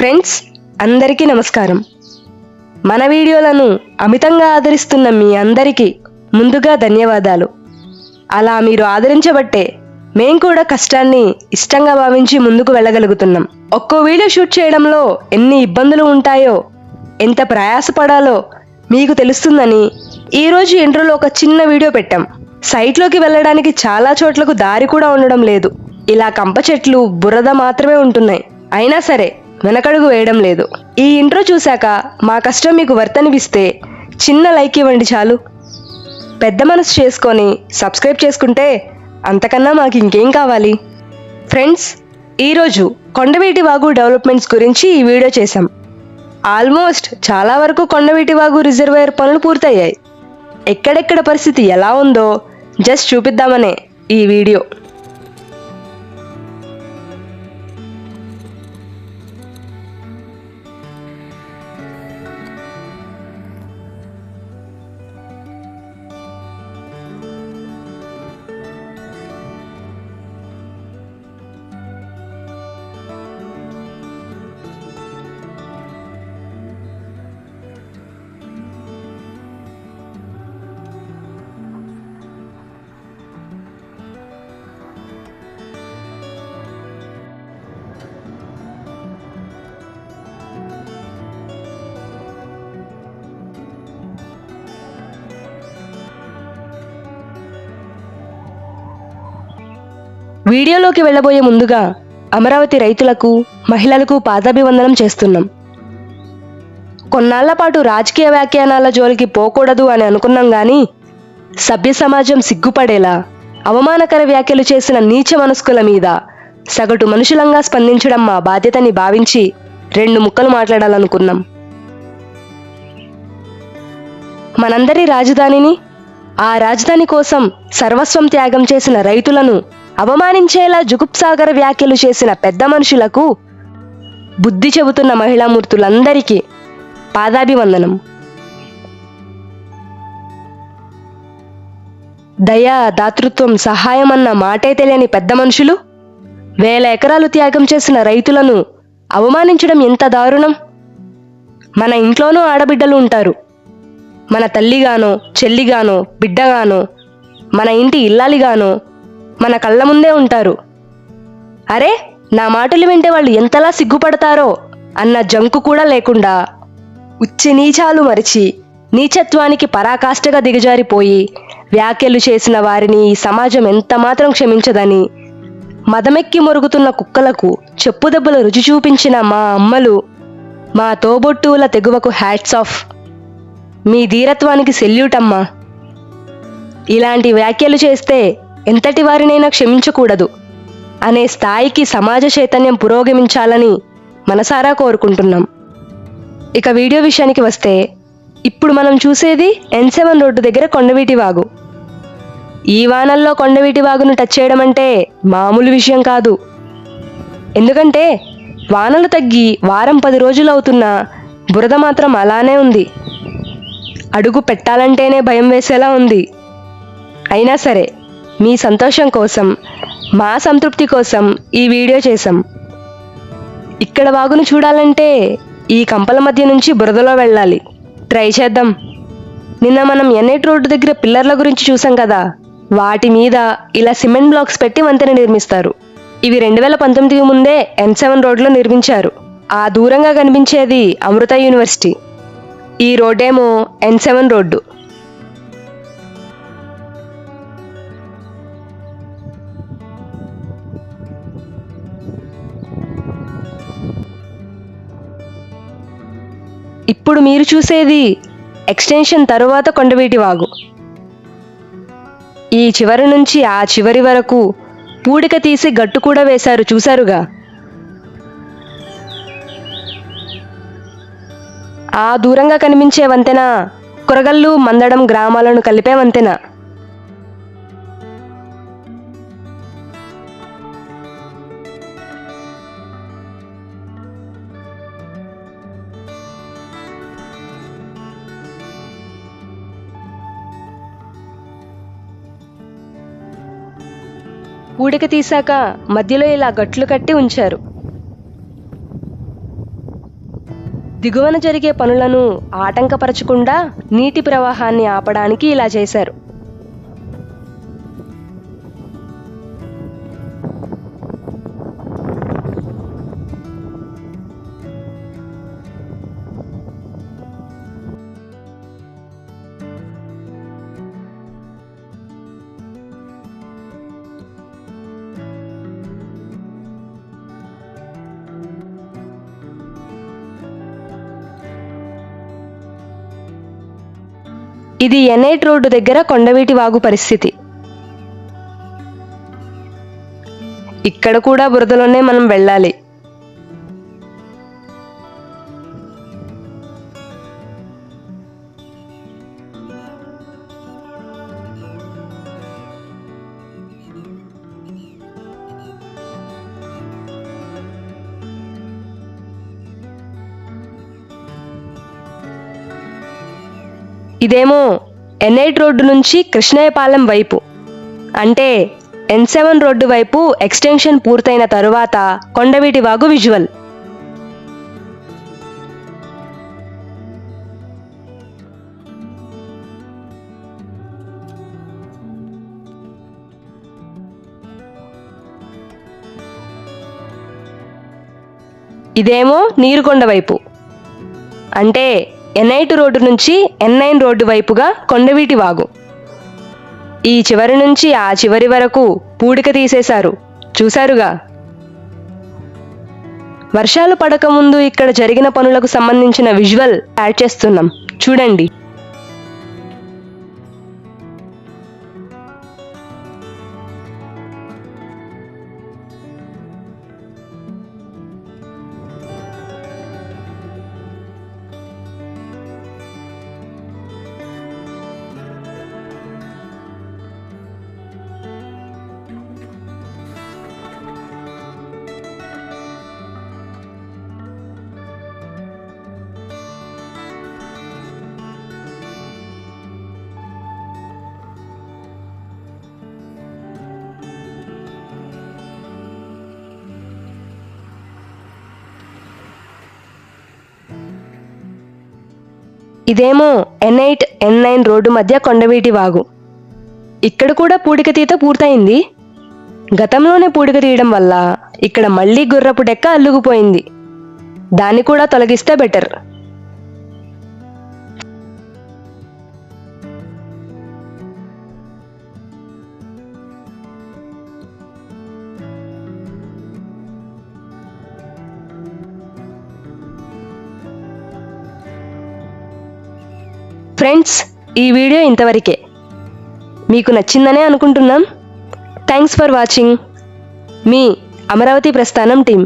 Friends అందరికీ నమస్కారం. మన వీడియోలను అమితంగా ఆదరిస్తున్న మీ అందరికీ ముందుగా ధన్యవాదాలు. అలా మీరు ఆదరించబట్టే మేం కూడా కష్టాన్ని ఇష్టంగా భావించి ముందుకు వెళ్ళగలుగుతున్నాం. ఒక్కో వీడియో షూట్ చేయడంలో ఎన్ని ఇబ్బందులు ఉంటాయో, ఎంత ప్రయాసపడాలో మీకు తెలుస్తుందని ఈరోజు ఇంట్రోలో ఒక చిన్న వీడియో పెట్టాం. సైట్లోకి వెళ్ళడానికి చాలా చోట్లకు దారి కూడా ఉండడం లేదు. ఇలా కంప చెట్లు, బురద మాత్రమే ఉంటున్నాయి. అయినా సరే వెనకడుగు వేయడం లేదు. ఈ ఇంట్రో చూశాక మా కష్టం మీకు వర్తనిపిస్తే చిన్న లైక్ ఇవ్వండి చాలు. పెద్ద మనసు చేసుకొని సబ్స్క్రైబ్ చేసుకుంటే అంతకన్నా మాకు ఇంకేం కావాలి. ఫ్రెండ్స్, ఈరోజు కొండవీటి వాగు డెవలప్మెంట్స్ గురించి ఈ వీడియో చేశాం. ఆల్మోస్ట్ చాలా వరకు కొండవీటి వాగు రిజర్వాయర్ పనులు పూర్తయ్యాయి. ఎక్కడెక్కడ పరిస్థితి ఎలా ఉందో జస్ట్ చూపిద్దామనే ఈ వీడియో. వీడియోలోకి వెళ్ళబోయే ముందుగా అమరావతి రైతులకు, మహిళలకు పాదాభివందనం చేస్తున్నాం. కొన్నాళ్ల పాటు రాజకీయ వ్యాఖ్యానాల జోలికి పోకూడదు అని అనుకున్నాం గాని, సభ్య సమాజం సిగ్గుపడేలా అవమానకర వ్యాఖ్యలు చేసిన నీచ మనస్కుల మీద సగటు మనుషులంగా స్పందించడం మా బాధ్యతని భావించి 2 ముక్కలు మాట్లాడాలనుకున్నాం. మనందరి రాజధానిని, ఆ రాజధాని కోసం సర్వస్వం త్యాగం చేసిన రైతులను అవమానించేలా జుగుప్సాగర వ్యాఖ్యలు చేసిన పెద్ద మనుషులకు, బుద్ధి చెబుతున్న మహిళామూర్తులందరికీ పాదాభివందనం. దయ, దాతృత్వం, సహాయం అన్న మాటే తెలియని పెద్ద మనుషులు 1000 ఎకరాలు త్యాగం చేసిన రైతులను అవమానించడం ఎంత దారుణం. మన ఇంట్లోనూ ఆడబిడ్డలు ఉంటారు. మన తల్లిగానో, చెల్లిగానో, బిడ్డగానో, మన ఇంటి ఇల్లాలిగానో మన కళ్ళ ముందే ఉంటారు. అరే, నా మాటలు వింటే వాళ్ళు ఎంతలా సిగ్గుపడతారో అన్న జంకు కూడా లేకుండా ఉచ్చి నీచాలు మరిచి నీచత్వానికి పరాకాష్ఠగా దిగజారిపోయి వ్యాఖ్యలు చేసిన వారిని ఈ సమాజం ఎంత మాత్రం క్షమించదని, మదమెక్కి మొరుగుతున్న కుక్కలకు చెప్పుదెబ్బలు రుచి చూపించిన మా అమ్మలు, మా తోబొట్టువుల తెగువకు హ్యాట్స్ ఆఫ్. మీ ధీరత్వానికి సెల్యూట్ అమ్మా. ఇలాంటి వ్యాఖ్యలు చేస్తే ఎంతటి వారినైనా క్షమించకూడదు అనే స్థాయికి సమాజ చైతన్యం పురోగమించాలని మనసారా కోరుకుంటున్నాం. ఇక వీడియో విషయానికి వస్తే, ఇప్పుడు మనం చూసేది N7 రోడ్డు దగ్గర కొండవీటి వాగు. ఈ వానల్లో కొండవీటి వాగును టచ్ చేయడం అంటే మామూలు విషయం కాదు. ఎందుకంటే వానలు తగ్గి వారం 10 రోజులు అవుతున్నా బురద మాత్రం అలానే ఉంది. అడుగు పెట్టాలంటేనే భయం వేసేలా ఉంది. అయినా సరే మీ సంతోషం కోసం, మా సంతృప్తి కోసం ఈ వీడియో చేశాం. ఇక్కడ వాగును చూడాలంటే ఈ కంపల మధ్య నుంచి బురదలో వెళ్ళాలి. ట్రై చేద్దాం. నిన్న మనం N8 రోడ్డు దగ్గర పిల్లర్ల గురించి చూసాం కదా, వాటి మీద ఇలా సిమెంట్ బ్లాక్స్ పెట్టి వంతెన నిర్మిస్తారు. ఇవి 2019 ముందే N7 రోడ్లో నిర్మించారు. ఆ దూరంగా కనిపించేది అమృత యూనివర్సిటీ. ఈ రోడ్డేమో N7 రోడ్డు. ఇప్పుడు మీరు చూసేది ఎక్స్టెన్షన్ తరువాత కొండవీటి వాగు. ఈ చివరి నుంచి ఆ చివరి వరకు పూడిక తీసి గట్టు కూడా వేశారు, చూశారుగా. ఆ దూరంగా కనిపించే వంతెన కొరగల్లు, మందడం గ్రామాలను కలిపే వంతెన. పూడిక తీశాక మధ్యలో ఇలా గట్లు కట్టి ఉంచారు. దిగువన జరిగే పనులను ఆటంకపరచకుండా నీటి ప్రవాహాన్ని ఆపడానికి ఇలా చేశారు. ఇది N8 రోడ్డు దగ్గర కొండవీటి వాగు పరిస్థితి. ఇక్కడ కూడా బురదలోనే మనం వెళ్ళాలి. ఇదేమో N8 రోడ్డు నుంచి కృష్ణయ్యపాలెం వైపు, అంటే N7 రోడ్డు వైపు ఎక్స్టెన్షన్ పూర్తయిన తరువాత కొండవీటి వాగు విజువల్. ఇదేమో నీరుకొండ వైపు, అంటే N8 రోడ్డు నుంచి N9 రోడ్డు వైపుగా కొండవీటి వాగు. ఈ చివరి నుంచి ఆ చివరి వరకు పూడిక తీసేశారు, చూశారుగా. వర్షాలు పడకముందు ఇక్కడ జరిగిన పనులకు సంబంధించిన విజువల్ యాడ్ చేస్తున్నాం, చూడండి. ఇదేమో N8, N9 రోడ్డు మధ్య కొండవీటి వాగు. ఇక్కడ కూడా పూడిక తీత పూర్తయింది. గతంలోనే పూడిక తీయడం వల్ల ఇక్కడ మళ్లీ గుర్రపు డెక్క అల్లుగుపోయింది. దాన్ని కూడా తొలగిస్తే బెటర్. ఫ్రెండ్స్, ఈ వీడియో ఇంతవరకే. మీకు నచ్చిందనే అనుకుంటున్నాం. Thanks for watching. మీ అమరావతి ప్రస్థానం టీం.